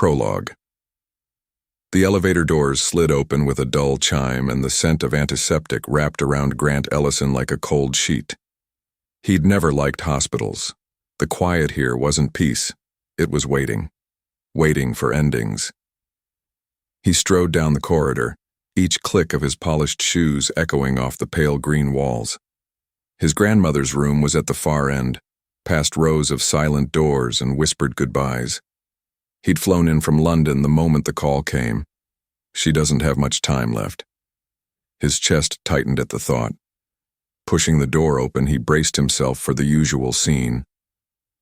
Prologue. The elevator doors slid open with a dull chime, and the scent of antiseptic wrapped around Grant Ellison like a cold sheet. He'd never liked hospitals. The quiet here wasn't peace. It was waiting. Waiting for endings. He strode down the corridor, each click of his polished shoes echoing off the pale green walls. His grandmother's room was at the far end, past rows of silent doors and whispered goodbyes. He'd flown in from London the moment the call came. She doesn't have much time left. His chest tightened at the thought. Pushing the door open, he braced himself for the usual scene.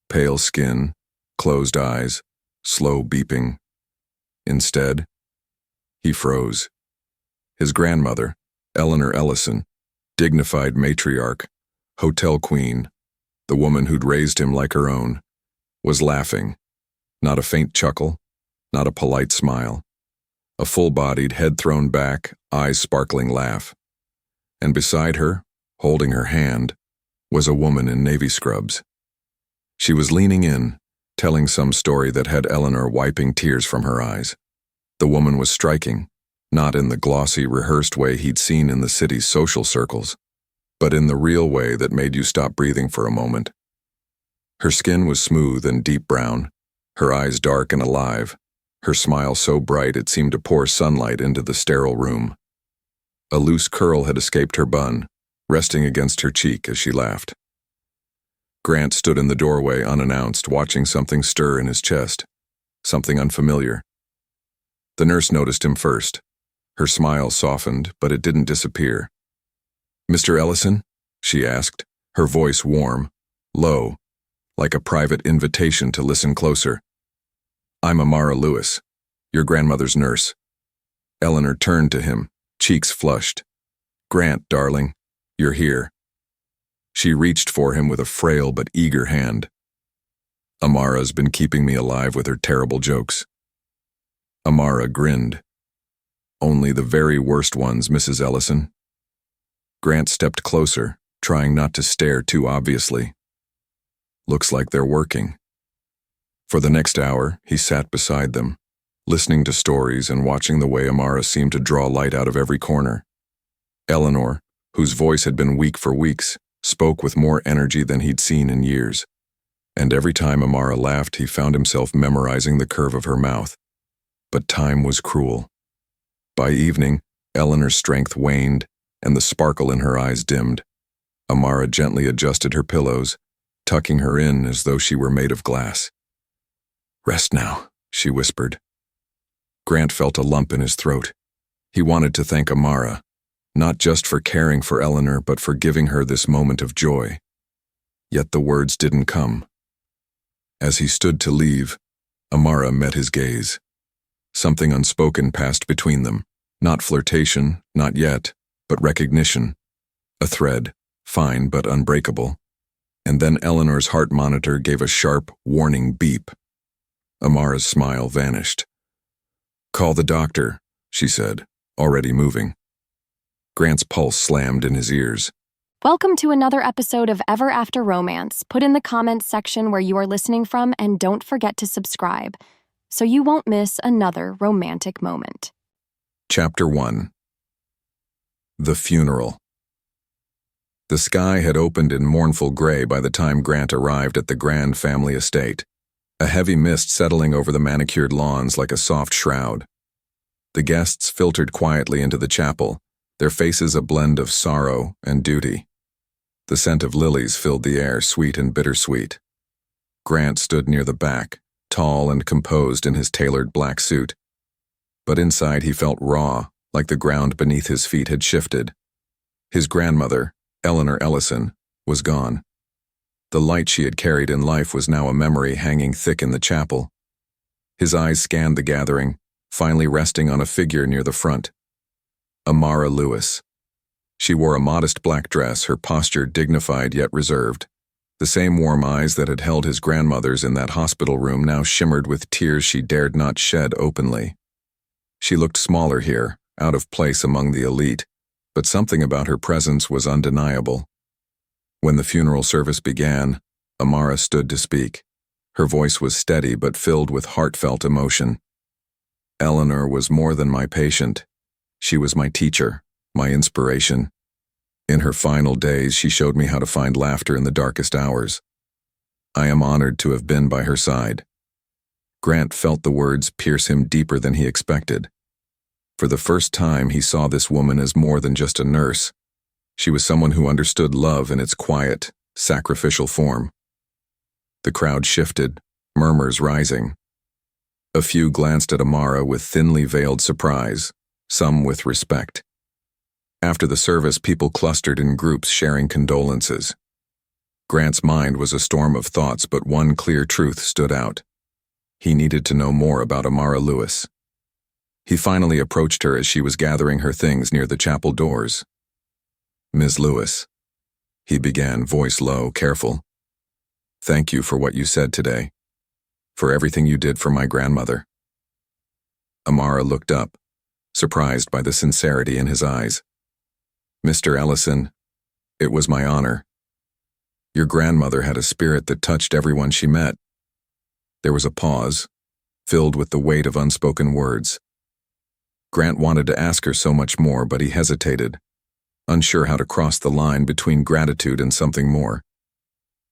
Pale skin, closed eyes, slow beeping. Instead, he froze. His grandmother, Amara Lewis, dignified matriarch, hotel queen, the woman who'd raised him like her own, was laughing. Not a faint chuckle, not a polite smile. A full-bodied, head thrown back, eyes sparkling laugh. And beside her, holding her hand, was a woman in navy scrubs. She was leaning in, telling some story that had Eleanor wiping tears from her eyes. The woman was striking, not in the glossy, rehearsed way he'd seen in the city's social circles, but in the real way that made you stop breathing for a moment. Her skin was smooth and deep brown, her eyes dark and alive, her smile so bright it seemed to pour sunlight into the sterile room. A loose curl had escaped her bun, resting against her cheek as she laughed. Grant stood in the doorway unannounced, watching something stir in his chest, something unfamiliar. The nurse noticed him first. Her smile softened, but it didn't disappear. "Mr. Ellison?" she asked, her voice warm, low, like a private invitation to listen closer. "I'm Amara Lewis, your grandmother's nurse." Eleanor turned to him, cheeks flushed. "Grant, darling, you're here." She reached for him with a frail but eager hand. "Amara's been keeping me alive with her terrible jokes." Amara grinned. "Only the very worst ones, Mrs. Ellison." Grant stepped closer, trying not to stare too obviously. "Looks like they're working." For the next hour, he sat beside them, listening to stories and watching the way Amara seemed to draw light out of every corner. Eleanor, whose voice had been weak for weeks, spoke with more energy than he'd seen in years. And every time Amara laughed, he found himself memorizing the curve of her mouth. But time was cruel. By evening, Eleanor's strength waned, and the sparkle in her eyes dimmed. Amara gently adjusted her pillows, tucking her in as though she were made of glass. "Rest now," she whispered. Grant felt a lump in his throat. He wanted to thank Amara, not just for caring for Eleanor, but for giving her this moment of joy. Yet the words didn't come. As he stood to leave, Amara met his gaze. Something unspoken passed between them. Not flirtation, not yet, but recognition. A thread, fine but unbreakable. And then Eleanor's heart monitor gave a sharp, warning beep. Amara's smile vanished. "Call the doctor," she said, already moving. Grant's pulse slammed in his ears. Welcome to another episode of Ever After Romance. Put in the comments section where you are listening from, and don't forget to subscribe, so you won't miss another romantic moment. Chapter 1. The Funeral. The sky had opened in mournful gray by the time Grant arrived at the Grand family estate, a heavy mist settling over the manicured lawns like a soft shroud. The guests filtered quietly into the chapel, their faces a blend of sorrow and duty. The scent of lilies filled the air, sweet and bittersweet. Grant stood near the back, tall and composed in his tailored black suit. But inside he felt raw, like the ground beneath his feet had shifted. His grandmother, Grant Ellison, was gone. The light she had carried in life was now a memory hanging thick in the chapel. His eyes scanned the gathering, finally resting on a figure near the front. Amara Lewis. She wore a modest black dress, her posture dignified yet reserved. The same warm eyes that had held his grandmother's in that hospital room now shimmered with tears she dared not shed openly. She looked smaller here, out of place among the elite, but something about her presence was undeniable. When the funeral service began, Amara stood to speak. Her voice was steady but filled with heartfelt emotion. Eleanor was more than my patient. She was my teacher, my inspiration. In her final days, she showed me how to find laughter in the darkest hours. I am honored to have been by her side. Grant felt the words pierce him deeper than he expected. For the first time, he saw this woman as more than just a nurse. She was someone who understood love in its quiet, sacrificial form. The crowd shifted, murmurs rising. A few glanced at Amara with thinly veiled surprise, some with respect. After the service, people clustered in groups sharing condolences. Grant's mind was a storm of thoughts, but one clear truth stood out. He needed to know more about Amara Lewis. He finally approached her as she was gathering her things near the chapel doors. "Ms. Lewis," he began, voice low, careful. "Thank you for what you said today, for everything you did for my grandmother." Amara looked up, surprised by the sincerity in his eyes. "Mr. Ellison, it was my honor. Your grandmother had a spirit that touched everyone she met." There was a pause, filled with the weight of unspoken words. Grant wanted to ask her so much more, but he hesitated, unsure how to cross the line between gratitude and something more.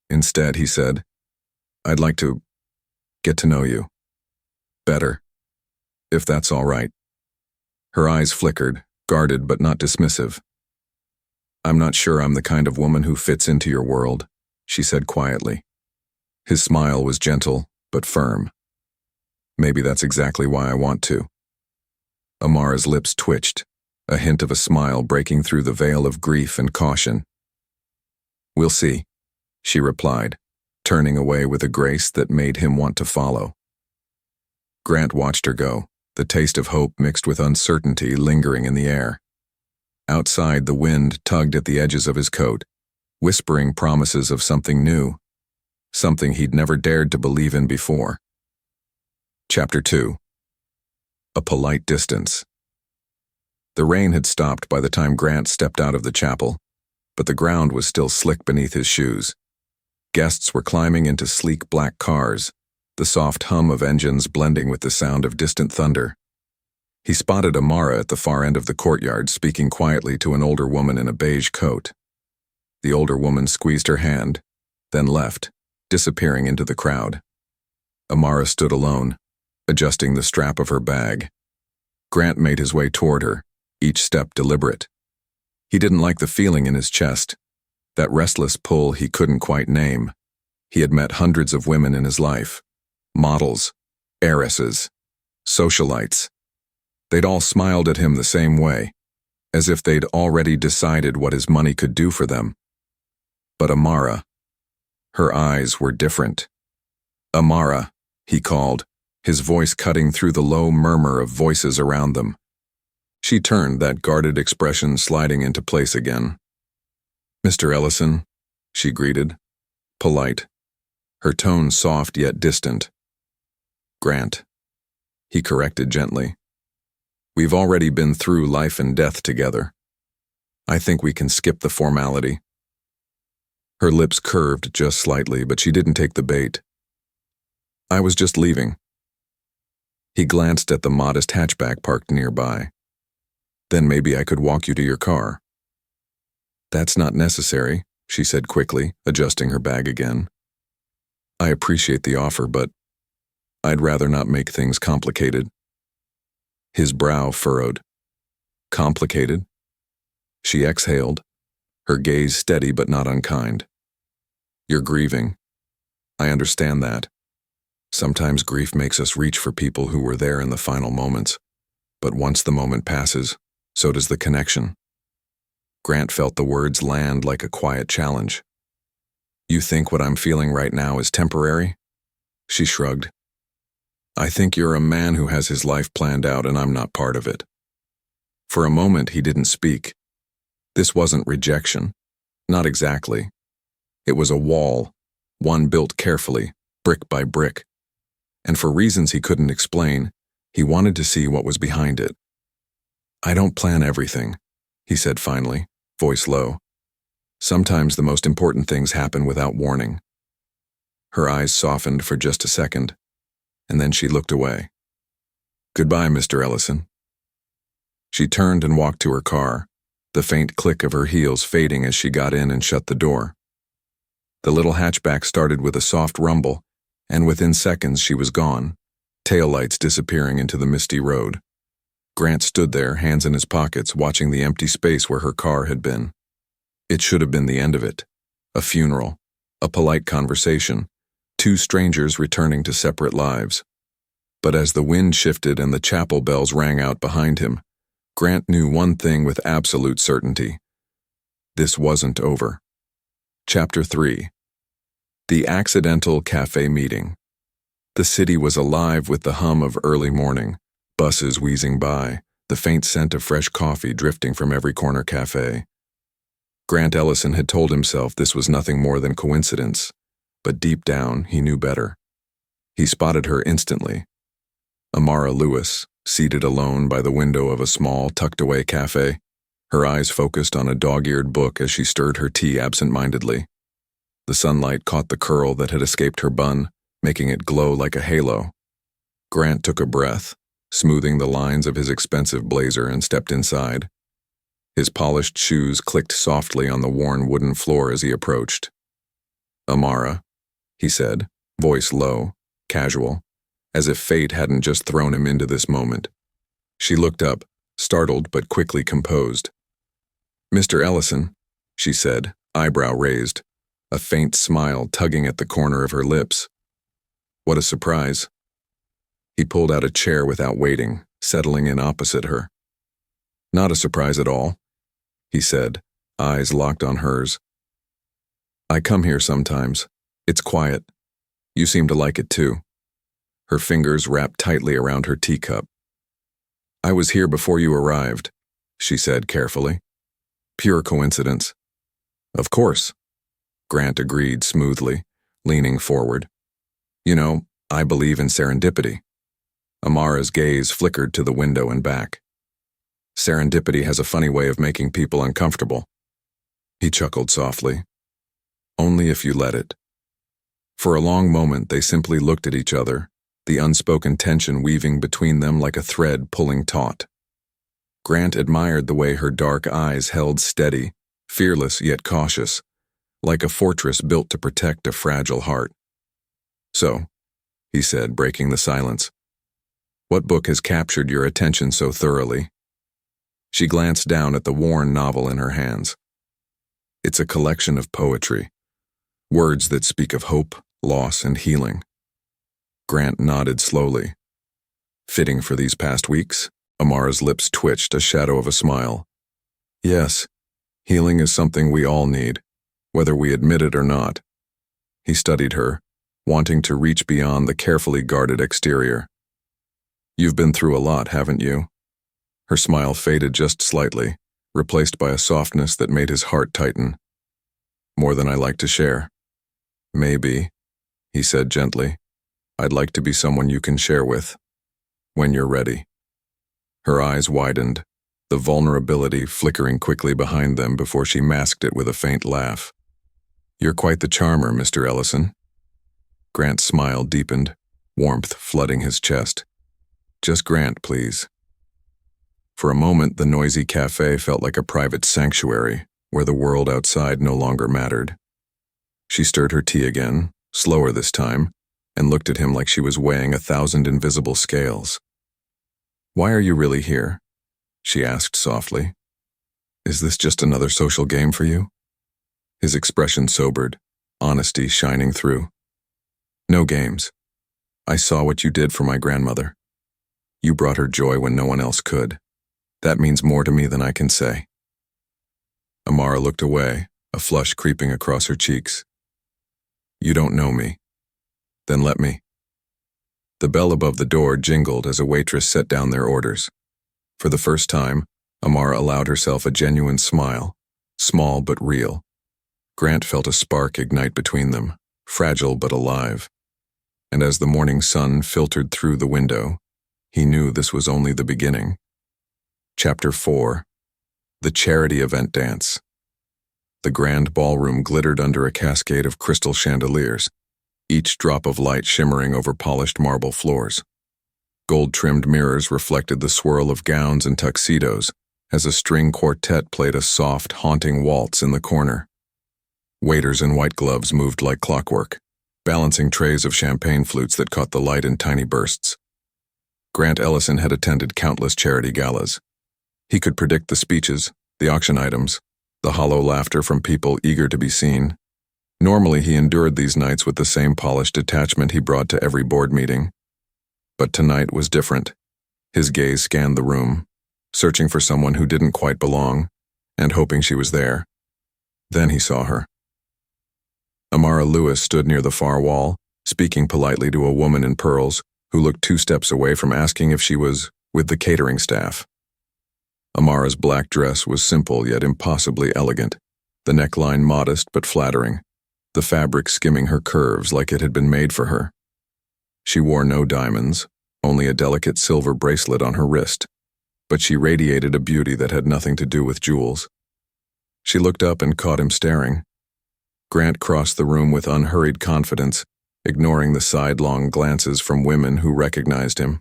Instead, he said, "I'd like to get to know you better, if that's all right." Her eyes flickered, guarded but not dismissive. "I'm not sure I'm the kind of woman who fits into your world," she said quietly. His smile was gentle but firm. "Maybe that's exactly why I want to." Amara's lips twitched, a hint of a smile breaking through the veil of grief and caution. "We'll see," she replied, turning away with a grace that made him want to follow. Grant watched her go, the taste of hope mixed with uncertainty lingering in the air. Outside, the wind tugged at the edges of his coat, whispering promises of something new, something he'd never dared to believe in before. Chapter 2. A polite distance. The rain had stopped by the time Grant stepped out of the chapel, but the ground was still slick beneath his shoes. Guests were climbing into sleek black cars, the soft hum of engines blending with the sound of distant thunder. He spotted Amara at the far end of the courtyard, speaking quietly to an older woman in a beige coat. The older woman squeezed her hand, then left, disappearing into the crowd. Amara stood alone, adjusting the strap of her bag. Grant made his way toward her, each step deliberate. He didn't like the feeling in his chest, that restless pull he couldn't quite name. He had met hundreds of women in his life, models, heiresses, socialites. They'd all smiled at him the same way, as if they'd already decided what his money could do for them. But Amara, her eyes were different. "Amara," he called, his voice cutting through the low murmur of voices around them. She turned, that guarded expression sliding into place again. "Mr. Ellison," she greeted, polite, her tone soft yet distant. "Grant," he corrected gently. "We've already been through life and death together. I think we can skip the formality." Her lips curved just slightly, but she didn't take the bait. "I was just leaving." He glanced at the modest hatchback parked nearby. "Then maybe I could walk you to your car." "That's not necessary," she said quickly, adjusting her bag again. "I appreciate the offer, but I'd rather not make things complicated." His brow furrowed. "Complicated?" She exhaled, her gaze steady but not unkind. "You're grieving. I understand that. Sometimes grief makes us reach for people who were there in the final moments, but once the moment passes, so does the connection." Grant felt the words land like a quiet challenge. "You think what I'm feeling right now is temporary?" She shrugged. "I think you're a man who has his life planned out and I'm not part of it." For a moment he didn't speak. This wasn't rejection. Not exactly. It was a wall, one built carefully, brick by brick. And for reasons he couldn't explain, he wanted to see what was behind it. "I don't plan everything," he said finally, voice low. "Sometimes the most important things happen without warning." Her eyes softened for just a second, and then she looked away. Goodbye, Mr. Ellison. She turned and walked to her car, the faint click of her heels fading as she got in and shut the door. The little hatchback started with a soft rumble, and within seconds she was gone, taillights disappearing into the misty road. Grant stood there, hands in his pockets, watching the empty space where her car had been. It should have been the end of it. A funeral, a polite conversation, two strangers returning to separate lives. But as the wind shifted and the chapel bells rang out behind him, Grant knew one thing with absolute certainty. This wasn't over. Chapter 3. The Accidental Cafe Meeting. The city was alive with the hum of early morning, buses wheezing by, the faint scent of fresh coffee drifting from every corner cafe. Grant Ellison had told himself this was nothing more than coincidence, but deep down he knew better. He spotted her instantly. Amara Lewis, seated alone by the window of a small, tucked-away cafe, her eyes focused on a dog-eared book as she stirred her tea absent-mindedly. The sunlight caught the curl that had escaped her bun, making it glow like a halo. Grant took a breath, smoothing the lines of his expensive blazer, and stepped inside. His polished shoes clicked softly on the worn wooden floor as he approached. "Amara," he said, voice low, casual, as if fate hadn't just thrown him into this moment. She looked up, startled but quickly composed. "Mr. Ellison," she said, eyebrow raised, a faint smile tugging at the corner of her lips. What a surprise. He pulled out a chair without waiting, settling in opposite her. "Not a surprise at all," he said, eyes locked on hers. "I come here sometimes. It's quiet. You seem to like it too." Her fingers wrapped tightly around her teacup. "I was here before you arrived," she said carefully. "Pure coincidence." "Of course," Grant agreed smoothly, leaning forward. "You know, I believe in serendipity." Amara's gaze flickered to the window and back. "Serendipity has a funny way of making people uncomfortable." He chuckled softly. "Only if you let it." For a long moment they simply looked at each other, the unspoken tension weaving between them like a thread pulling taut. Grant admired the way her dark eyes held steady, fearless yet cautious, like a fortress built to protect a fragile heart. "So," he said, breaking the silence, "what book has captured your attention so thoroughly?" She glanced down at the worn novel in her hands. "It's a collection of poetry, words that speak of hope, loss, and healing." Grant nodded slowly. "Fitting for these past weeks?" Amara's lips twitched, a shadow of a smile. "Yes, healing is something we all need, whether we admit it or not." He studied her, wanting to reach beyond the carefully guarded exterior. "You've been through a lot, haven't you?" Her smile faded just slightly, replaced by a softness that made his heart tighten. "More than I like to share." "Maybe," he said gently. "I'd like to be someone you can share with, when you're ready." Her eyes widened, the vulnerability flickering quickly behind them before she masked it with a faint laugh. "You're quite the charmer, Mr. Ellison." Grant's smile deepened, warmth flooding his chest. "Just Grant, please." For a moment, the noisy cafe felt like a private sanctuary, where the world outside no longer mattered. She stirred her tea again, slower this time, and looked at him like she was weighing 1,000 invisible scales. "Why are you really here?" she asked softly. "Is this just another social game for you?" His expression sobered, honesty shining through. "No games. I saw what you did for my grandmother. You brought her joy when no one else could. That means more to me than I can say." Amara looked away, a flush creeping across her cheeks. "You don't know me. Then let me." The bell above the door jingled as a waitress set down their orders. For the first time, Amara allowed herself a genuine smile, small but real. Grant felt a spark ignite between them, fragile but alive. And as the morning sun filtered through the window, he knew this was only the beginning. Chapter 4. The Charity Event Dance. The grand ballroom glittered under a cascade of crystal chandeliers, each drop of light shimmering over polished marble floors. Gold-trimmed mirrors reflected the swirl of gowns and tuxedos as a string quartet played a soft, haunting waltz in the corner. Waiters in white gloves moved like clockwork, balancing trays of champagne flutes that caught the light in tiny bursts. Grant Ellison had attended countless charity galas. He could predict the speeches, the auction items, the hollow laughter from people eager to be seen. Normally, he endured these nights with the same polished detachment he brought to every board meeting. But tonight was different. His gaze scanned the room, searching for someone who didn't quite belong, and hoping she was there. Then he saw her. Amara Lewis stood near the far wall, speaking politely to a woman in pearls who looked 2 steps away from asking if she was with the catering staff. Amara's black dress was simple yet impossibly elegant, the neckline modest but flattering, the fabric skimming her curves like it had been made for her. She wore no diamonds, only a delicate silver bracelet on her wrist, but she radiated a beauty that had nothing to do with jewels. She looked up and caught him staring. Grant crossed the room with unhurried confidence, ignoring the sidelong glances from women who recognized him.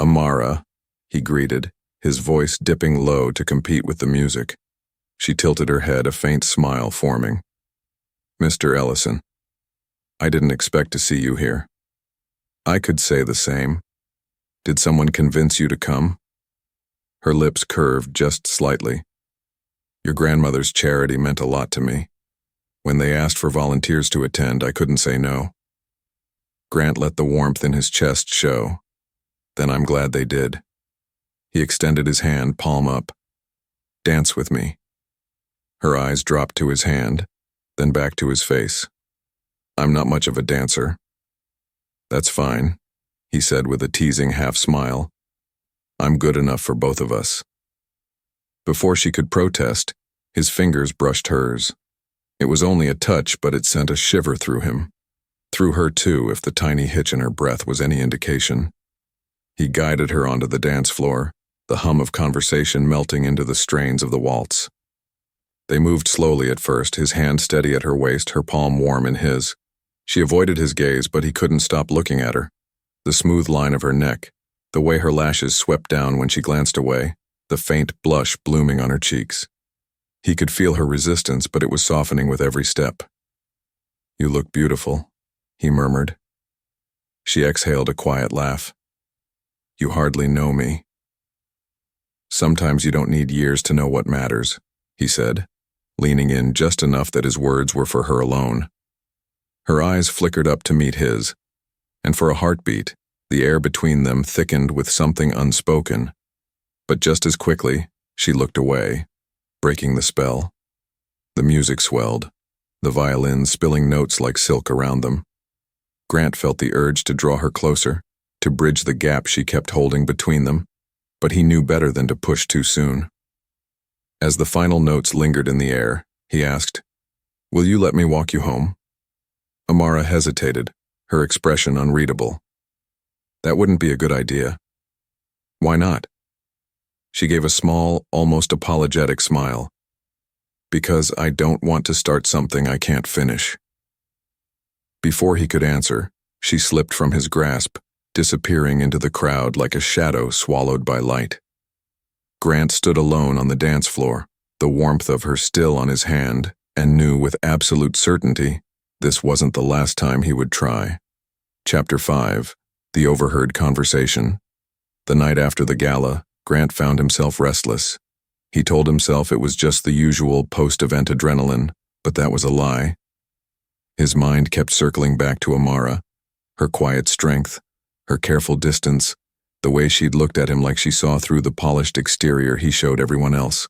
"Amara," he greeted, his voice dipping low to compete with the music. She tilted her head, a faint smile forming. "Mr. Ellison, I didn't expect to see you here." "I could say the same. Did someone convince you to come?" Her lips curved just slightly. "Your grandmother's charity meant a lot to me. When they asked for volunteers to attend, I couldn't say no." Grant let the warmth in his chest show. "Then I'm glad they did." He extended his hand, palm up. "Dance with me." Her eyes dropped to his hand, then back to his face. "I'm not much of a dancer." "That's fine," he said with a teasing half-smile. "I'm good enough for both of us." Before she could protest, his fingers brushed hers. It was only a touch, but it sent a shiver through him. Through her too, if the tiny hitch in her breath was any indication. He guided her onto the dance floor, the hum of conversation melting into the strains of the waltz. They moved slowly at first, his hand steady at her waist, her palm warm in his. She avoided his gaze, but he couldn't stop looking at her. The smooth line of her neck, the way her lashes swept down when she glanced away, the faint blush blooming on her cheeks. He could feel her resistance, but it was softening with every step. "You look beautiful," he murmured. She exhaled a quiet laugh. "You hardly know me." "Sometimes you don't need years to know what matters," he said, leaning in just enough that his words were for her alone. Her eyes flickered up to meet his, and for a heartbeat, the air between them thickened with something unspoken. But just as quickly, she looked away, breaking the spell. The music swelled, the violins spilling notes like silk around them. Grant felt the urge to draw her closer, to bridge the gap she kept holding between them, but he knew better than to push too soon. As the final notes lingered in the air, he asked, "Will you let me walk you home?" Amara hesitated, her expression unreadable. "That wouldn't be a good idea." "Why not?" She gave a small, almost apologetic smile. "Because I don't want to start something I can't finish." Before he could answer, she slipped from his grasp, disappearing into the crowd like a shadow swallowed by light. Grant stood alone on the dance floor, the warmth of her still on his hand, and knew with absolute certainty this wasn't the last time he would try. Chapter 5. The Overheard Conversation. The night after the gala, Grant found himself restless. He told himself it was just the usual post-event adrenaline, but that was a lie. His mind kept circling back to Amara, her quiet strength, her careful distance, the way she'd looked at him like she saw through the polished exterior he showed everyone else.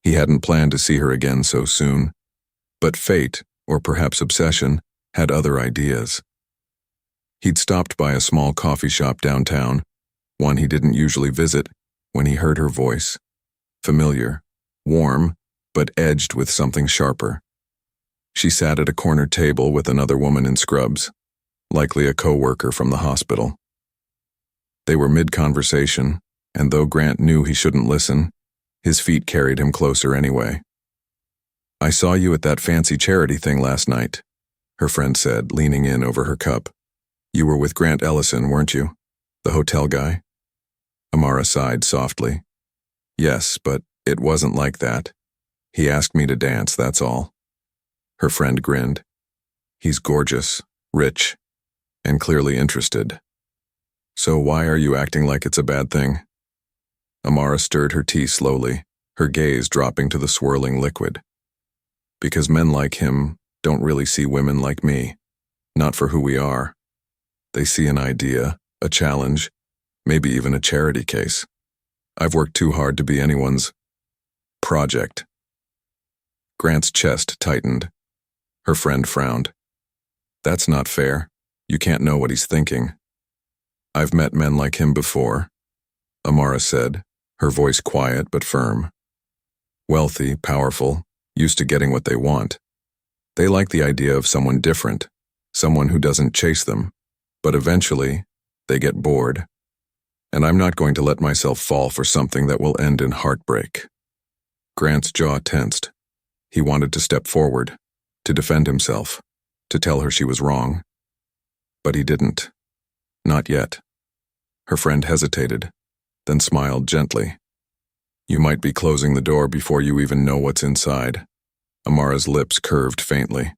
He hadn't planned to see her again so soon, but fate, or perhaps obsession, had other ideas. He'd stopped by a small coffee shop downtown, one he didn't usually visit, when he heard her voice. Familiar, warm, but edged with something sharper. She sat at a corner table with another woman in scrubs, likely a co-worker from the hospital. They were mid-conversation, and though Grant knew he shouldn't listen, his feet carried him closer anyway. "I saw you at that fancy charity thing last night," her friend said, leaning in over her cup. "You were with Grant Ellison, weren't you?" The hotel guy? Amara sighed softly. Yes, but it wasn't like that. He asked me to dance, that's all. Her friend grinned. He's gorgeous, rich, and clearly interested. So why are you acting like it's a bad thing? Amara stirred her tea slowly, her gaze dropping to the swirling liquid. Because men like him don't really see women like me, not for who we are. They see an idea, a challenge, maybe even a charity case. I've worked too hard to be anyone's project. Grant's chest tightened. Her friend frowned. That's not fair. You can't know what he's thinking. I've met men like him before, Amara said, her voice quiet but firm. Wealthy, powerful, used to getting what they want. They like the idea of someone different, someone who doesn't chase them, but eventually, they get bored. And I'm not going to let myself fall for something that will end in heartbreak. Grant's jaw tensed. He wanted to step forward, to defend himself, to tell her she was wrong. But he didn't. Not yet. Her friend hesitated, then smiled gently. You might be closing the door before you even know what's inside. Amara's lips curved faintly.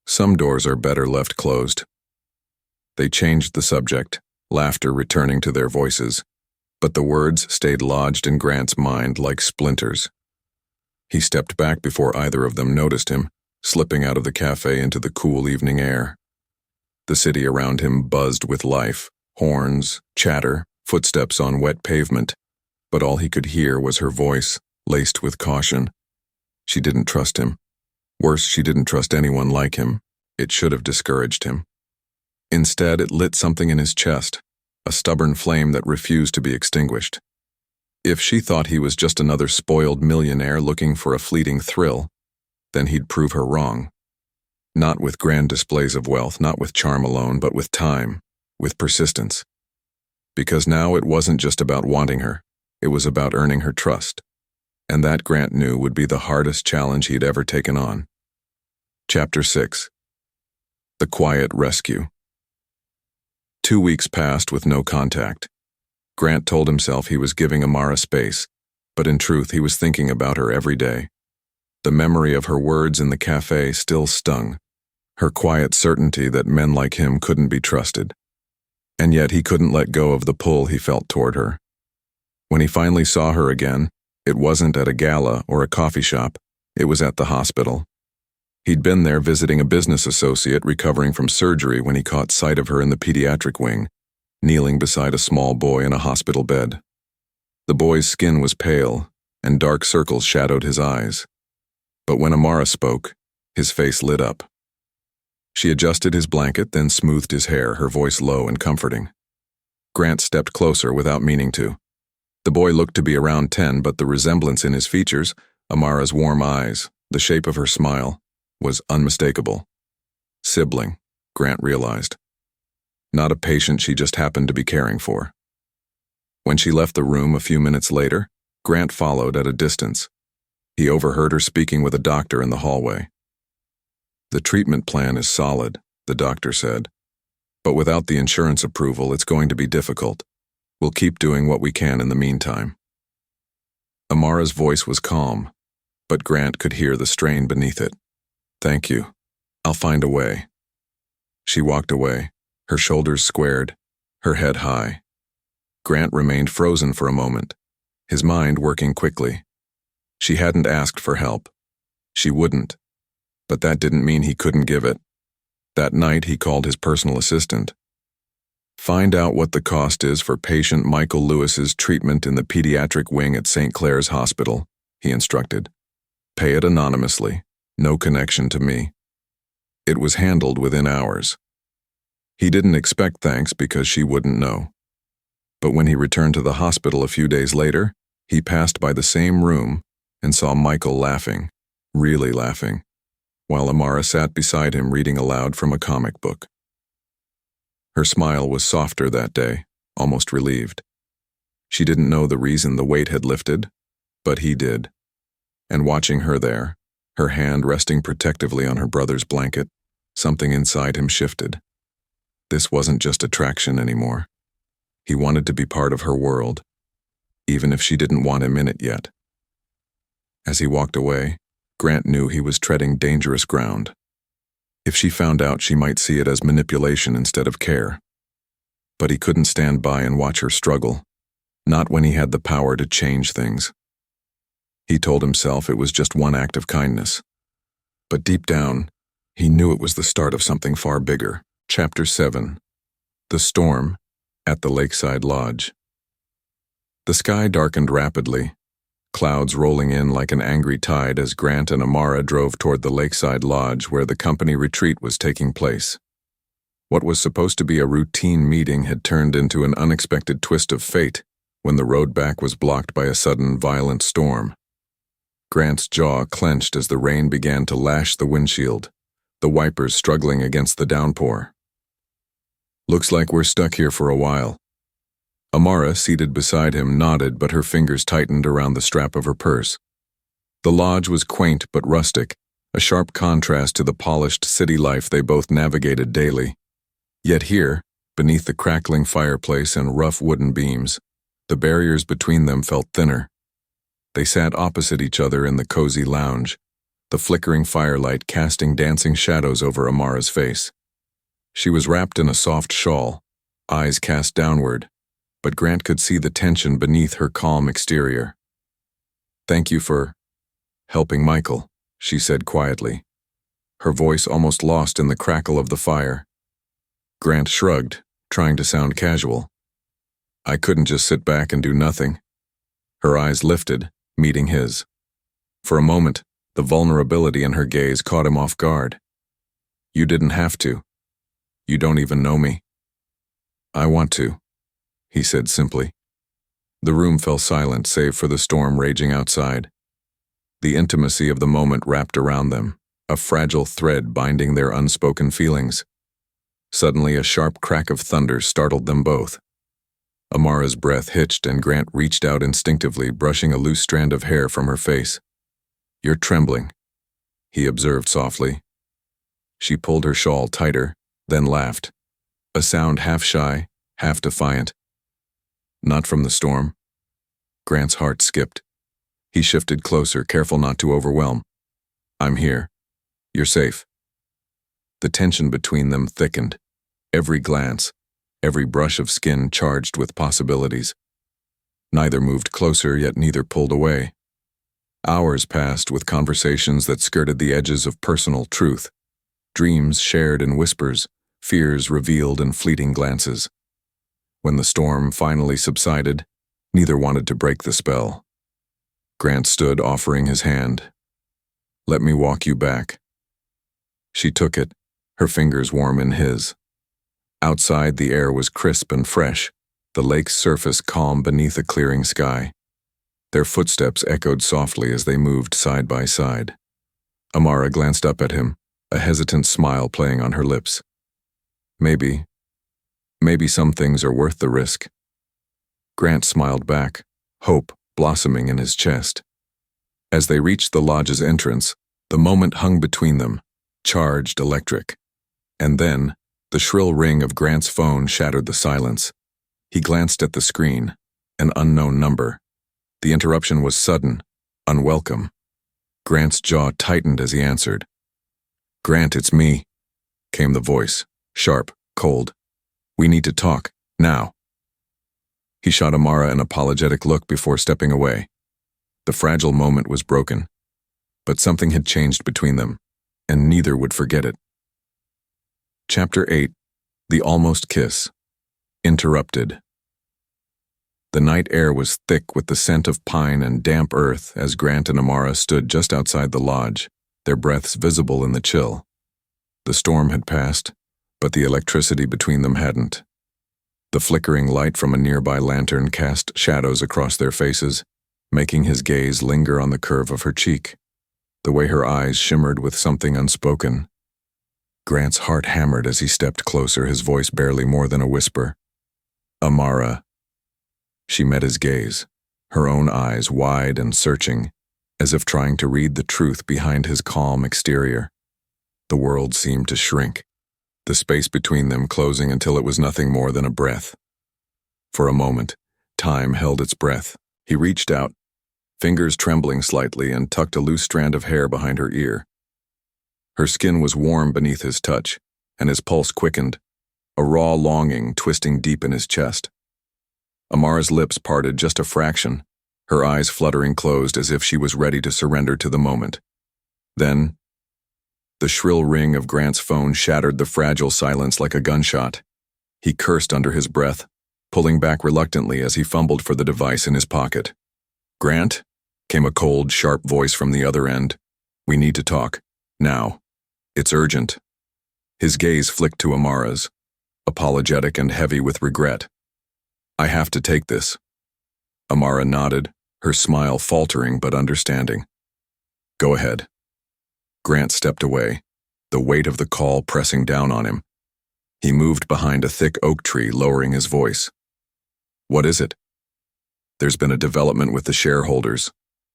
Some doors are better left closed. They changed the subject, laughter returning to their voices, but the words stayed lodged in Grant's mind like splinters. He stepped back before either of them noticed him, slipping out of the cafe into the cool evening air. The city around him buzzed with life, horns, chatter, footsteps on wet pavement, but all he could hear was her voice, laced with caution. She didn't trust him. Worse, she didn't trust anyone like him. It should have discouraged him. Instead, it lit something in his chest, a stubborn flame that refused to be extinguished. If she thought he was just another spoiled millionaire looking for a fleeting thrill, then he'd prove her wrong. Not with grand displays of wealth, not with charm alone, but with time, with persistence. Because now it wasn't just about wanting her, it was about earning her trust. And that Grant knew would be the hardest challenge he'd ever taken on. Chapter 6. The Quiet Rescue. 2 weeks passed with no contact. Grant told himself he was giving Amara space, but in truth he was thinking about her every day. The memory of her words in the cafe still stung, her quiet certainty that men like him couldn't be trusted. And yet he couldn't let go of the pull he felt toward her. When he finally saw her again, it wasn't at a gala or a coffee shop, it was at the hospital. He'd been there visiting a business associate recovering from surgery when he caught sight of her in the pediatric wing, kneeling beside a small boy in a hospital bed. The boy's skin was pale, and dark circles shadowed his eyes. But when Amara spoke, his face lit up. She adjusted his blanket, then smoothed his hair, her voice low and comforting. Grant stepped closer without meaning to. The boy looked to be around 10, but the resemblance in his features, Amara's warm eyes, the shape of her smile, was unmistakable. Sibling, Grant realized. Not a patient she just happened to be caring for. When she left the room a few minutes later, Grant followed at a distance. He overheard her speaking with a doctor in the hallway. The treatment plan is solid, the doctor said. But without the insurance approval, it's going to be difficult. We'll keep doing what we can in the meantime. Amara's voice was calm, but Grant could hear the strain beneath it. Thank you. I'll find a way. She walked away, her shoulders squared, her head high. Grant remained frozen for a moment, his mind working quickly. She hadn't asked for help. She wouldn't. But that didn't mean he couldn't give it. That night he called his personal assistant. Find out what the cost is for patient Michael Lewis's treatment in the pediatric wing at St. Clair's Hospital, he instructed. Pay it anonymously, no connection to me. It was handled within hours. He didn't expect thanks because she wouldn't know. But when he returned to the hospital a few days later, he passed by the same room and saw Michael laughing, really laughing, while Amara sat beside him reading aloud from a comic book. Her smile was softer that day, almost relieved. She didn't know the reason the weight had lifted, but he did. And watching her there, her hand resting protectively on her brother's blanket, something inside him shifted. This wasn't just attraction anymore. He wanted to be part of her world, even if she didn't want him in it yet. As he walked away, Grant knew he was treading dangerous ground. If she found out, she might see it as manipulation instead of care. But he couldn't stand by and watch her struggle, not when he had the power to change things. He told himself it was just one act of kindness. But deep down, he knew it was the start of something far bigger. Chapter 7. The Storm at the Lakeside Lodge. The sky darkened rapidly, clouds rolling in like an angry tide as Grant and Amara drove toward the Lakeside Lodge where the company retreat was taking place. What was supposed to be a routine meeting had turned into an unexpected twist of fate when the road back was blocked by a sudden, violent storm. Grant's jaw clenched as the rain began to lash the windshield, the wipers struggling against the downpour. "Looks like we're stuck here for a while." Amara, seated beside him, nodded, but her fingers tightened around the strap of her purse. The lodge was quaint but rustic, a sharp contrast to the polished city life they both navigated daily. Yet here, beneath the crackling fireplace and rough wooden beams, the barriers between them felt thinner. They sat opposite each other in the cozy lounge, the flickering firelight casting dancing shadows over Amara's face. She was wrapped in a soft shawl, eyes cast downward, but Grant could see the tension beneath her calm exterior. "Thank you for helping Michael," she said quietly, her voice almost lost in the crackle of the fire. Grant shrugged, trying to sound casual. "I couldn't just sit back and do nothing." Her eyes lifted, meeting his. For a moment, the vulnerability in her gaze caught him off guard. "You didn't have to. You don't even know me." "I want to," he said simply. The room fell silent save for the storm raging outside. The intimacy of the moment wrapped around them, a fragile thread binding their unspoken feelings. Suddenly, a sharp crack of thunder startled them both. Amara's breath hitched and Grant reached out instinctively, brushing a loose strand of hair from her face. "You're trembling," he observed softly. She pulled her shawl tighter, then laughed, a sound half shy, half defiant. "Not from the storm." Grant's heart skipped. He shifted closer, careful not to overwhelm. "I'm here. You're safe." The tension between them thickened. Every glance, every brush of skin charged with possibilities. Neither moved closer, yet neither pulled away. Hours passed with conversations that skirted the edges of personal truth, dreams shared in whispers, fears revealed in fleeting glances. When the storm finally subsided, neither wanted to break the spell. Grant stood, offering his hand. "Let me walk you back." She took it, her fingers warm in his. Outside, the air was crisp and fresh, the lake's surface calm beneath a clearing sky. Their footsteps echoed softly as they moved side by side. Amara glanced up at him, a hesitant smile playing on her lips. Maybe some things are worth the risk." Grant smiled back, hope blossoming in his chest. As they reached the lodge's entrance, the moment hung between them, charged, electric. And then, the shrill ring of Grant's phone shattered the silence. He glanced at the screen, an unknown number. The interruption was sudden, unwelcome. Grant's jaw tightened as he answered. "Grant, it's me," came the voice, sharp, cold. "We need to talk, now." He shot Amara an apologetic look before stepping away. The fragile moment was broken, but something had changed between them, and neither would forget it. Chapter 8. The Almost Kiss. Interrupted. The night air was thick with the scent of pine and damp earth as Grant and Amara stood just outside the lodge, their breaths visible in the chill. The storm had passed, but the electricity between them hadn't. The flickering light from a nearby lantern cast shadows across their faces, making his gaze linger on the curve of her cheek, the way her eyes shimmered with something unspoken. Grant's heart hammered as he stepped closer, his voice barely more than a whisper. "Amara." She met his gaze, her own eyes wide and searching, as if trying to read the truth behind his calm exterior. The world seemed to shrink, the space between them closing until it was nothing more than a breath. For a moment, time held its breath. He reached out, fingers trembling slightly, and tucked a loose strand of hair behind her ear. Her skin was warm beneath his touch, and his pulse quickened, a raw longing twisting deep in his chest. Amara's lips parted just a fraction, her eyes fluttering closed as if she was ready to surrender to the moment. Then, the shrill ring of Grant's phone shattered the fragile silence like a gunshot. He cursed under his breath, pulling back reluctantly as he fumbled for the device in his pocket. "Grant?" came a cold, sharp voice from the other end. "We need to talk. Now. It's urgent." His gaze flicked to Amara's, apologetic and heavy with regret. "I have to take this." Amara nodded, her smile faltering but understanding. "Go ahead." Grant stepped away, the weight of the call pressing down on him. He moved behind a thick oak tree, lowering his voice. "What is it?" "There's been a development with the shareholders.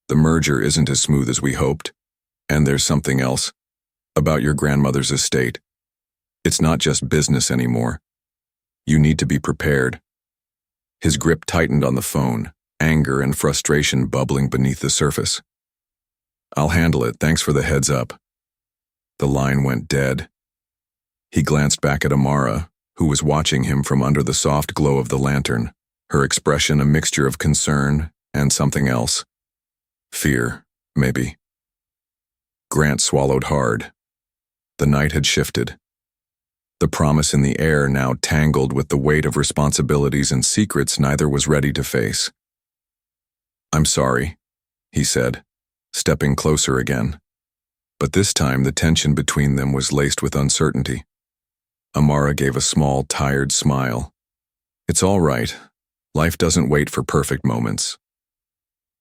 The merger isn't as smooth as we hoped. And there's something else. About your grandmother's estate. It's not just business anymore. You need to be prepared." His grip tightened on the phone, anger and frustration bubbling beneath the surface. "I'll handle it, thanks for the heads up." The line went dead. He glanced back at Amara, who was watching him from under the soft glow of the lantern, her expression a mixture of concern and something else. Fear, maybe. Grant swallowed hard. The night had shifted. The promise in the air now tangled with the weight of responsibilities and secrets neither was ready to face. "I'm sorry," he said, stepping closer again. But this time the tension between them was laced with uncertainty. Amara gave a small, tired smile. "It's all right. Life doesn't wait for perfect moments."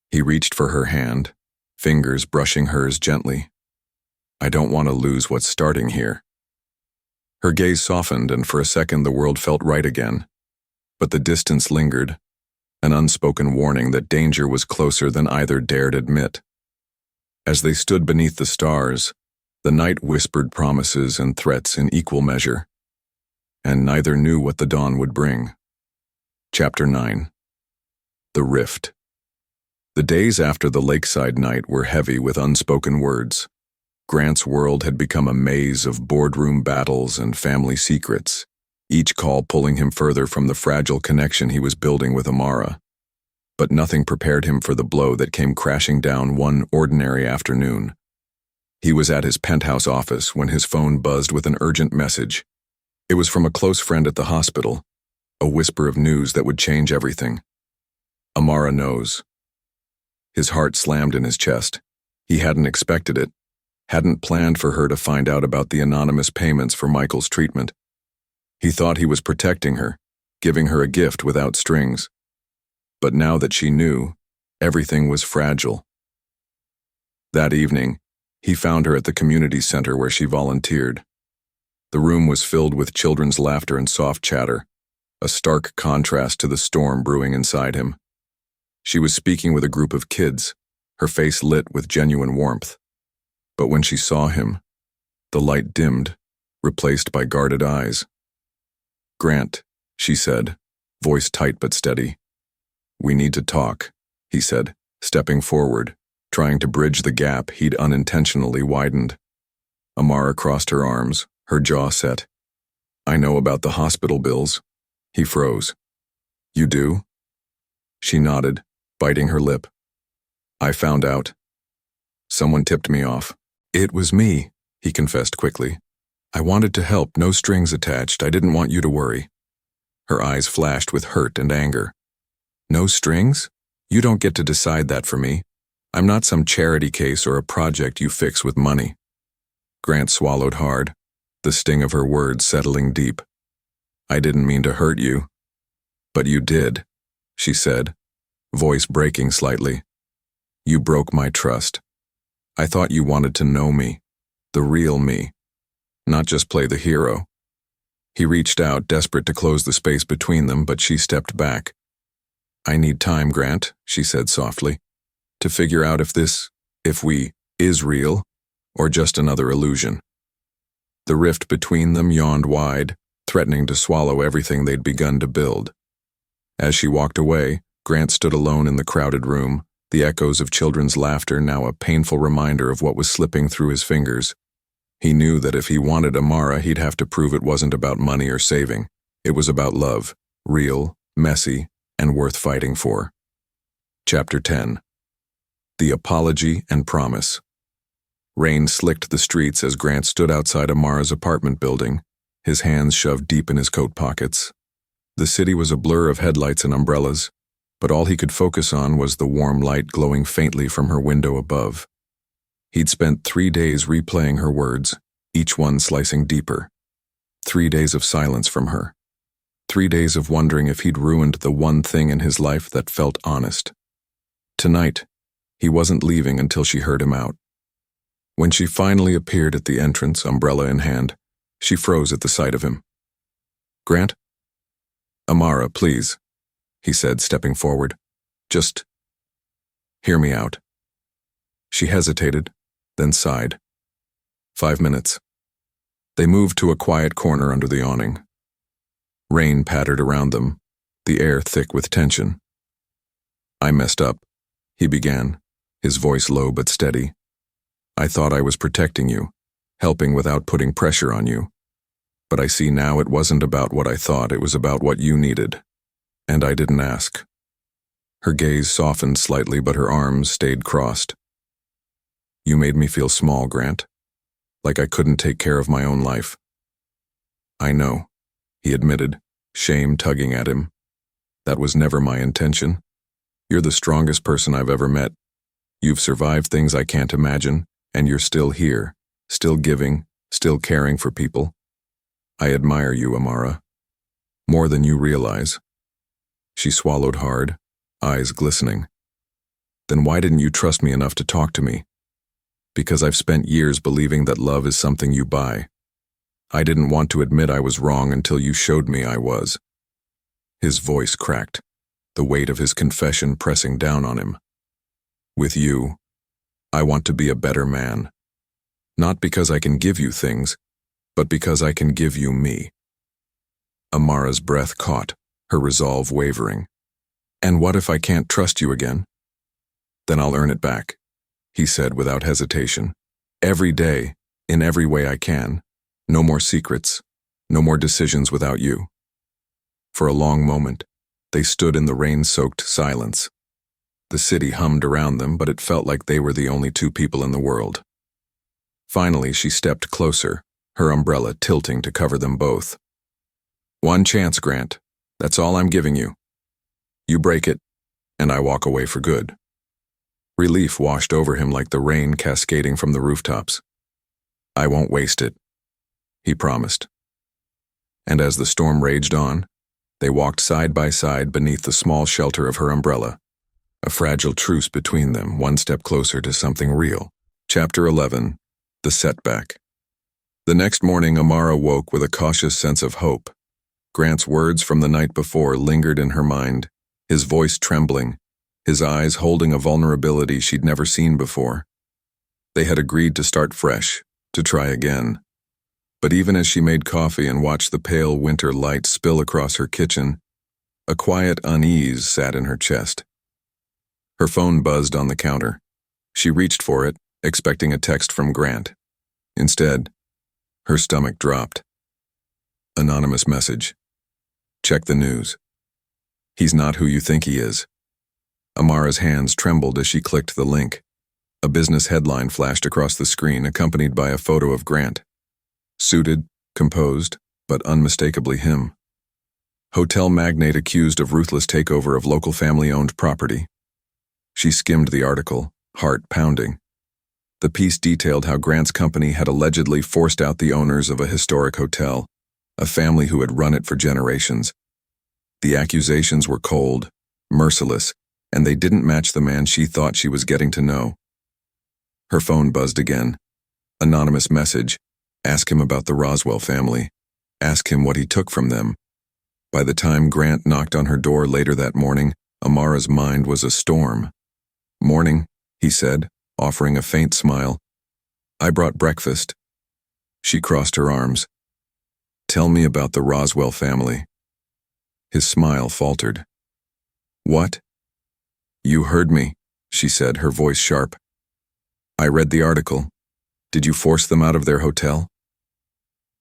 He reached for her hand, fingers brushing hers gently. "I don't want to lose what's starting here." Her gaze softened, and for a second the world felt right again. But the distance lingered, an unspoken warning that danger was closer than either dared admit. As they stood beneath the stars, the night whispered promises and threats in equal measure, and neither knew what the dawn would bring. Chapter 9. The Rift. The days after the lakeside night were heavy with unspoken words. Grant's world had become a maze of boardroom battles and family secrets, each call pulling him further from the fragile connection he was building with Amara. But nothing prepared him for the blow that came crashing down one ordinary afternoon. He was at his penthouse office when his phone buzzed with an urgent message. It was from a close friend at the hospital, a whisper of news that would change everything. "Amara knows." His heart slammed in his chest. He hadn't expected it, hadn't planned for her to find out about the anonymous payments for Michael's treatment. He thought he was protecting her, giving her a gift without strings. But now that she knew, everything was fragile. That evening, he found her at the community center where she volunteered. The room was filled with children's laughter and soft chatter, a stark contrast to the storm brewing inside him. She was speaking with a group of kids, her face lit with genuine warmth. But when she saw him, the light dimmed, replaced by guarded eyes. "Grant," she said, voice tight but steady. "We need to talk," he said, stepping forward, trying to bridge the gap he'd unintentionally widened. Amara crossed her arms, her jaw set. "I know about the hospital bills." He froze. "You do?" She nodded, biting her lip. "I found out. Someone tipped me off." "It was me," he confessed quickly. "I wanted to help, no strings attached. I didn't want you to worry." Her eyes flashed with hurt and anger. "No strings? You don't get to decide that for me. I'm not some charity case or a project you fix with money." Grant swallowed hard, the sting of her words settling deep. "I didn't mean to hurt you." "But you did," she said, voice breaking slightly. "You broke my trust. I thought you wanted to know me, the real me, not just play the hero." He reached out, desperate to close the space between them, but she stepped back. "I need time, Grant," she said softly, "to figure out if we is real, or just another illusion." The rift between them yawned wide, threatening to swallow everything they'd begun to build. As she walked away, Grant stood alone in the crowded room, the echoes of children's laughter now a painful reminder of what was slipping through his fingers. He knew that if he wanted Amara, he'd have to prove it wasn't about money or saving. It was about love, real, messy, and worth fighting for. Chapter 10. The Apology and Promise. Rain slicked the streets as Grant stood outside Amara's apartment building, his hands shoved deep in his coat pockets. The city was a blur of headlights and umbrellas, but all he could focus on was the warm light glowing faintly from her window above. He'd spent 3 days replaying her words, each one slicing deeper. 3 days of silence from her. 3 days of wondering if he'd ruined the one thing in his life that felt honest. Tonight, he wasn't leaving until she heard him out. When she finally appeared at the entrance, umbrella in hand, she froze at the sight of him. "Grant?" "Amara, please," he said, stepping forward. "Just hear me out." She hesitated, then sighed. 5 minutes. They moved to a quiet corner under the awning. Rain pattered around them, the air thick with tension. "I messed up," he began, his voice low but steady. "I thought I was protecting you, helping without putting pressure on you. But I see now it wasn't about what I thought, it was about what you needed. And I didn't ask." Her gaze softened slightly, but her arms stayed crossed. "You made me feel small, Grant. Like I couldn't take care of my own life." "I know," he admitted, shame tugging at him. "That was never my intention. You're the strongest person I've ever met. You've survived things I can't imagine, and you're still here, still giving, still caring for people. I admire you, Amara. More than you realize." She swallowed hard, eyes glistening. "Then why didn't you trust me enough to talk to me?" "Because I've spent years believing that love is something you buy. I didn't want to admit I was wrong until you showed me I was." His voice cracked, the weight of his confession pressing down on him. "With you, I want to be a better man. Not because I can give you things, but because I can give you me." Amara's breath caught, her resolve wavering. "And what if I can't trust you again?" "Then I'll earn it back," he said without hesitation. "Every day, in every way I can. No more secrets, no more decisions without you." For a long moment, they stood in the rain-soaked silence. The city hummed around them, but it felt like they were the only two people in the world. Finally, she stepped closer, her umbrella tilting to cover them both. "One chance, Grant. That's all I'm giving you. You break it, and I walk away for good." Relief washed over him like the rain cascading from the rooftops. "I won't waste it," he promised. And as the storm raged on, they walked side by side beneath the small shelter of her umbrella, a fragile truce between them, one step closer to something real. Chapter 11. The Setback. The next morning, Amara woke with a cautious sense of hope. Grant's words from the night before lingered in her mind, his voice trembling, his eyes holding a vulnerability she'd never seen before. They had agreed to start fresh, to try again. But even as she made coffee and watched the pale winter light spill across her kitchen, a quiet unease sat in her chest. Her phone buzzed on the counter. She reached for it, expecting a text from Grant. Instead, her stomach dropped. Anonymous message. "Check the news. He's not who you think he is." Amara's hands trembled as she clicked the link. A business headline flashed across the screen, accompanied by a photo of Grant. Suited, composed, but unmistakably him. Hotel magnate accused of ruthless takeover of local family-owned property. She skimmed the article, heart pounding. The piece detailed how Grant's company had allegedly forced out the owners of a historic hotel, a family who had run it for generations. The accusations were cold, merciless, and they didn't match the man she thought she was getting to know. Her phone buzzed again. Anonymous message. Ask him about the Roswell family. Ask him what he took from them. By the time Grant knocked on her door later that morning, Amara's mind was a storm. "Morning," he said, offering a faint smile. "I brought breakfast." She crossed her arms. "Tell me about the Roswell family." His smile faltered. What? You heard me, she said, her voice sharp. I read the article. Did you force them out of their hotel?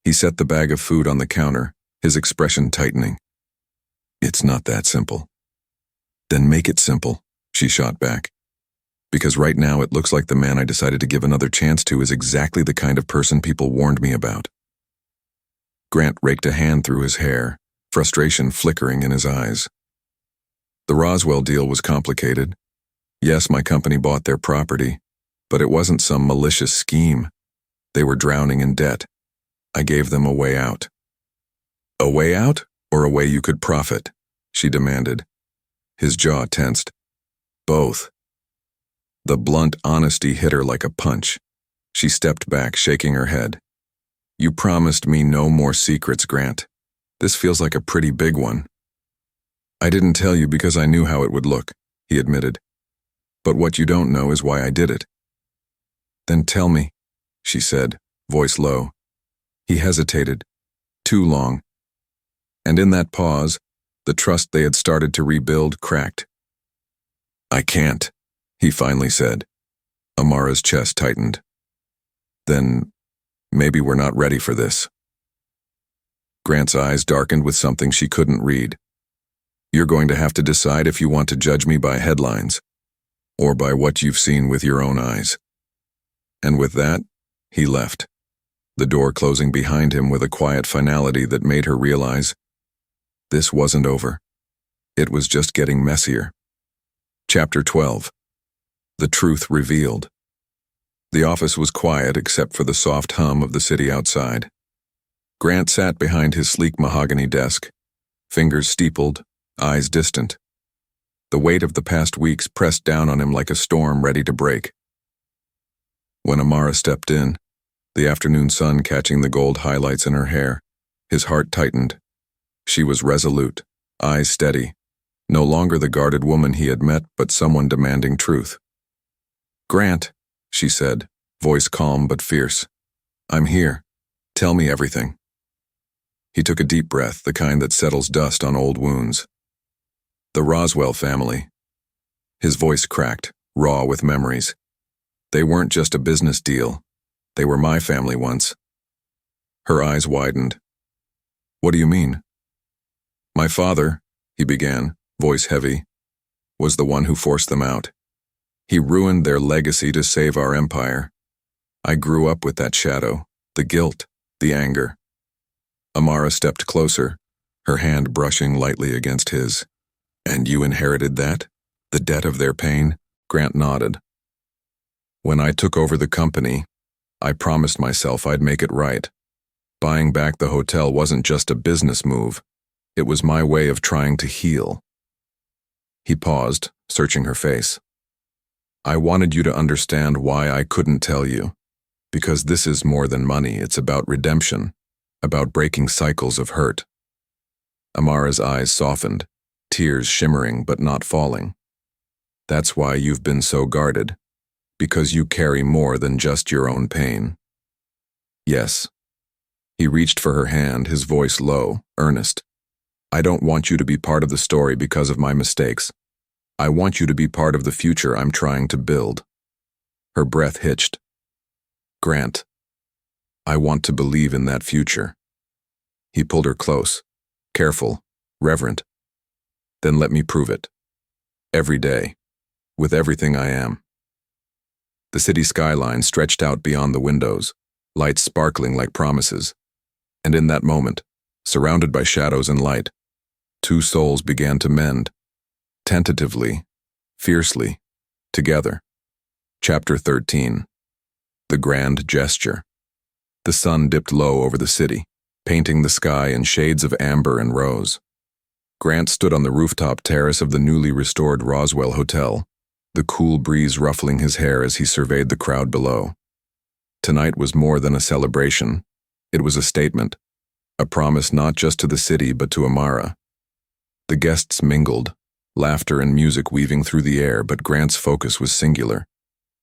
He set the bag of food on the counter, his expression tightening. It's not that simple. Then make it simple, she shot back. Because right now it looks like the man I decided to give another chance to is exactly the kind of person people warned me about. Grant raked a hand through his hair, frustration flickering in his eyes. The Roswell deal was complicated. Yes, my company bought their property, but it wasn't some malicious scheme. They were drowning in debt. I gave them a way out. A way out, or a way you could profit? She demanded. His jaw tensed. Both. The blunt honesty hit her like a punch. She stepped back, shaking her head. You promised me no more secrets, Grant. This feels like a pretty big one. I didn't tell you because I knew how it would look, he admitted. But what you don't know is why I did it. Then tell me, she said, voice low. He hesitated. Too long. And in that pause, the trust they had started to rebuild cracked. I can't, he finally said. Amara's chest tightened. Then, maybe we're not ready for this. Grant's eyes darkened with something she couldn't read. You're going to have to decide if you want to judge me by headlines, or by what you've seen with your own eyes. And with that, he left, the door closing behind him with a quiet finality that made her realize this wasn't over. It was just getting messier. Chapter 12. The Truth Revealed. The office was quiet except for the soft hum of the city outside. Grant sat behind his sleek mahogany desk, fingers steepled, eyes distant. The weight of the past weeks pressed down on him like a storm ready to break. When Amara stepped in, the afternoon sun catching the gold highlights in her hair, his heart tightened. She was resolute, eyes steady, no longer the guarded woman he had met, but someone demanding truth. Grant, she said, voice calm but fierce. I'm here. Tell me everything. He took a deep breath, the kind that settles dust on old wounds. The Roswell family. His voice cracked, raw with memories. They weren't just a business deal. They were my family once. Her eyes widened. What do you mean? My father, he began, voice heavy, was the one who forced them out. He ruined their legacy to save our empire. I grew up with that shadow, the guilt, the anger. Amara stepped closer, her hand brushing lightly against his. And you inherited that? The debt of their pain? Grant nodded. When I took over the company, I promised myself I'd make it right. Buying back the hotel wasn't just a business move. It was my way of trying to heal. He paused, searching her face. I wanted you to understand why I couldn't tell you. Because this is more than money, it's about redemption, about breaking cycles of hurt. Amara's eyes softened, tears shimmering but not falling. That's why you've been so guarded, because you carry more than just your own pain. Yes. He reached for her hand, his voice low, earnest. I don't want you to be part of the story because of my mistakes. I want you to be part of the future I'm trying to build. Her breath hitched. Grant, I want to believe in that future. He pulled her close, careful, reverent. Then let me prove it. Every day, with everything I am. The city skyline stretched out beyond the windows, lights sparkling like promises. And in that moment, surrounded by shadows and light, two souls began to mend, tentatively, fiercely, together. Chapter 13. The Grand Gesture. The sun dipped low over the city, painting the sky in shades of amber and rose. Grant stood on the rooftop terrace of the newly restored Roswell Hotel, the cool breeze ruffling his hair as he surveyed the crowd below. Tonight was more than a celebration. It was a statement, a promise not just to the city but to Amara. The guests mingled, laughter and music weaving through the air, but Grant's focus was singular.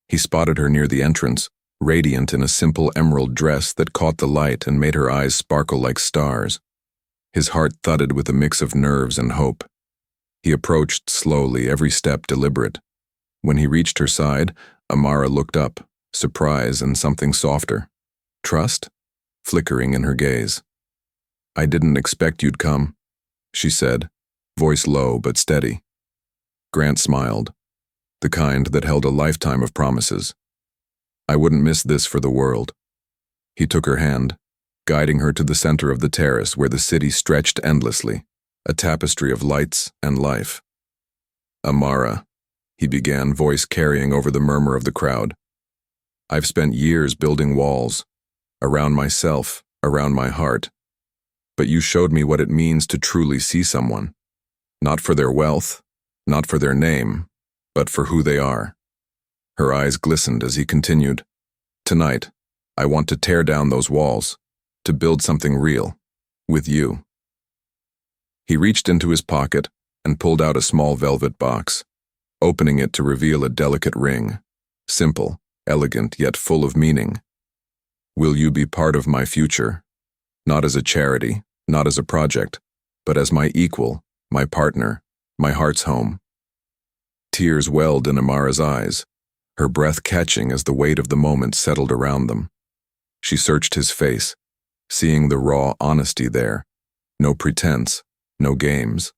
He spotted her near the entrance, radiant in a simple emerald dress that caught the light and made her eyes sparkle like stars. His heart thudded with a mix of nerves and hope. He approached slowly, every step deliberate. When he reached her side, Amara looked up, surprise and something softer. Trust? Flickering in her gaze. "I didn't expect you'd come," she said, voice low but steady. Grant smiled, the kind that held a lifetime of promises. "I wouldn't miss this for the world." He took her hand, guiding her to the center of the terrace where the city stretched endlessly, a tapestry of lights and life. "Amara," he began, voice carrying over the murmur of the crowd. "I've spent years building walls, around myself, around my heart. But you showed me what it means to truly see someone, not for their wealth, not for their name, but for who they are." Her eyes glistened as he continued, "Tonight, I want to tear down those walls, to build something real, with you." He reached into his pocket and pulled out a small velvet box, opening it to reveal a delicate ring, simple, elegant, yet full of meaning. "Will you be part of my future? Not as a charity, not as a project, but as my equal, my partner, my heart's home." Tears welled in Amara's eyes, her breath catching as the weight of the moment settled around them. She searched his face, seeing the raw honesty there, no pretense, no games.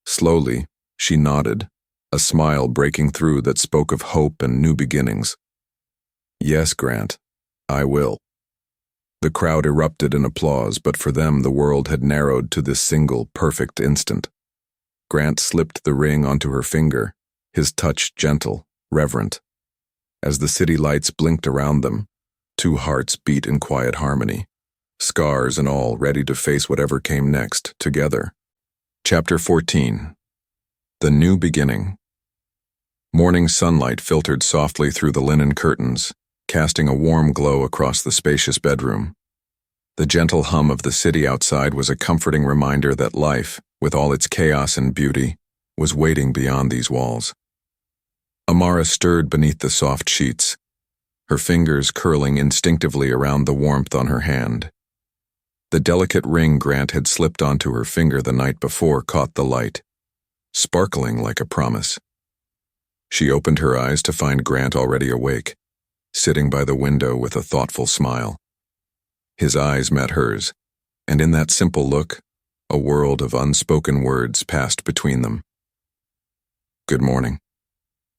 Slowly, she nodded, a smile breaking through that spoke of hope and new beginnings. "Yes, Grant, I will." The crowd erupted in applause, but for them the world had narrowed to this single, perfect instant. Grant slipped the ring onto her finger, his touch gentle, reverent. As the city lights blinked around them, two hearts beat in quiet harmony, scars and all ready to face whatever came next, together. Chapter 14. The New Beginning. Morning sunlight filtered softly through the linen curtains, casting a warm glow across the spacious bedroom. The gentle hum of the city outside was a comforting reminder that life, with all its chaos and beauty, was waiting beyond these walls. Amara stirred beneath the soft sheets, her fingers curling instinctively around the warmth on her hand. The delicate ring Grant had slipped onto her finger the night before caught the light, sparkling like a promise. She opened her eyes to find Grant already awake, sitting by the window with a thoughtful smile. His eyes met hers, and in that simple look, a world of unspoken words passed between them. "Good morning,"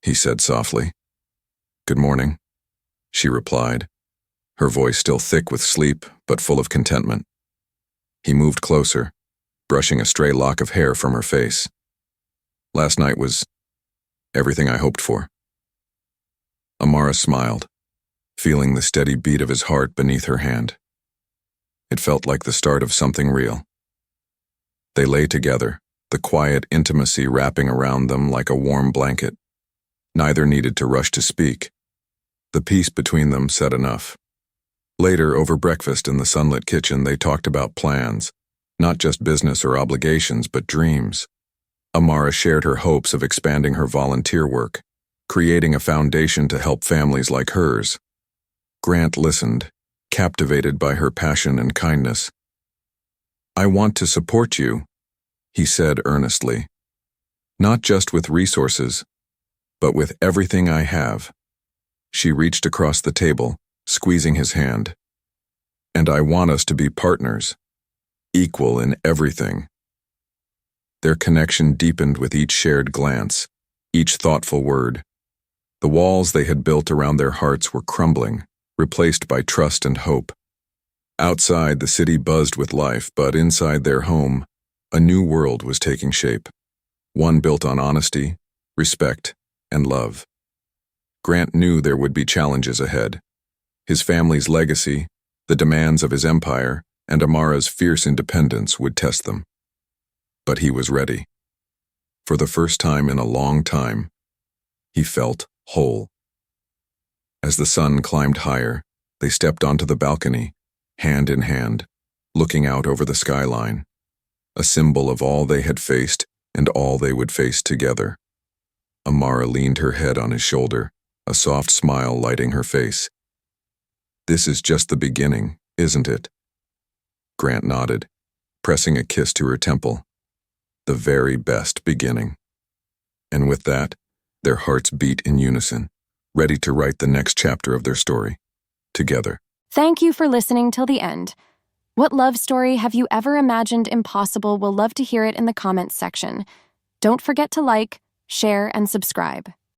he said softly. "Good morning," she replied, her voice still thick with sleep but full of contentment. He moved closer, brushing a stray lock of hair from her face. "Last night was everything I hoped for." Amara smiled, feeling the steady beat of his heart beneath her hand. It felt like the start of something real. They lay together, the quiet intimacy wrapping around them like a warm blanket. Neither needed to rush to speak. The peace between them said enough. Later, over breakfast in the sunlit kitchen, they talked about plans, not just business or obligations, but dreams. Amara shared her hopes of expanding her volunteer work, creating a foundation to help families like hers. Grant listened, captivated by her passion and kindness. "I want to support you," he said earnestly. "Not just with resources, but with everything I have." She reached across the table, squeezing his hand. "And I want us to be partners, equal in everything." Their connection deepened with each shared glance, each thoughtful word. The walls they had built around their hearts were crumbling, replaced by trust and hope. Outside, the city buzzed with life, but inside their home, a new world was taking shape, one built on honesty, respect, and love. Grant knew there would be challenges ahead. His family's legacy, the demands of his empire, and Amara's fierce independence would test them. But he was ready. For the first time in a long time, he felt whole. As the sun climbed higher, they stepped onto the balcony, hand in hand, looking out over the skyline, a symbol of all they had faced and all they would face together. Amara leaned her head on his shoulder, a soft smile lighting her face. "This is just the beginning, isn't it?" Grant nodded, pressing a kiss to her temple. the very best beginning. And with that, their hearts beat in unison, ready to write the next chapter of their story, together. Thank you for listening till the end. What love story have you ever imagined impossible? We'll love to hear it in the comments section. Don't forget to like, share, and subscribe.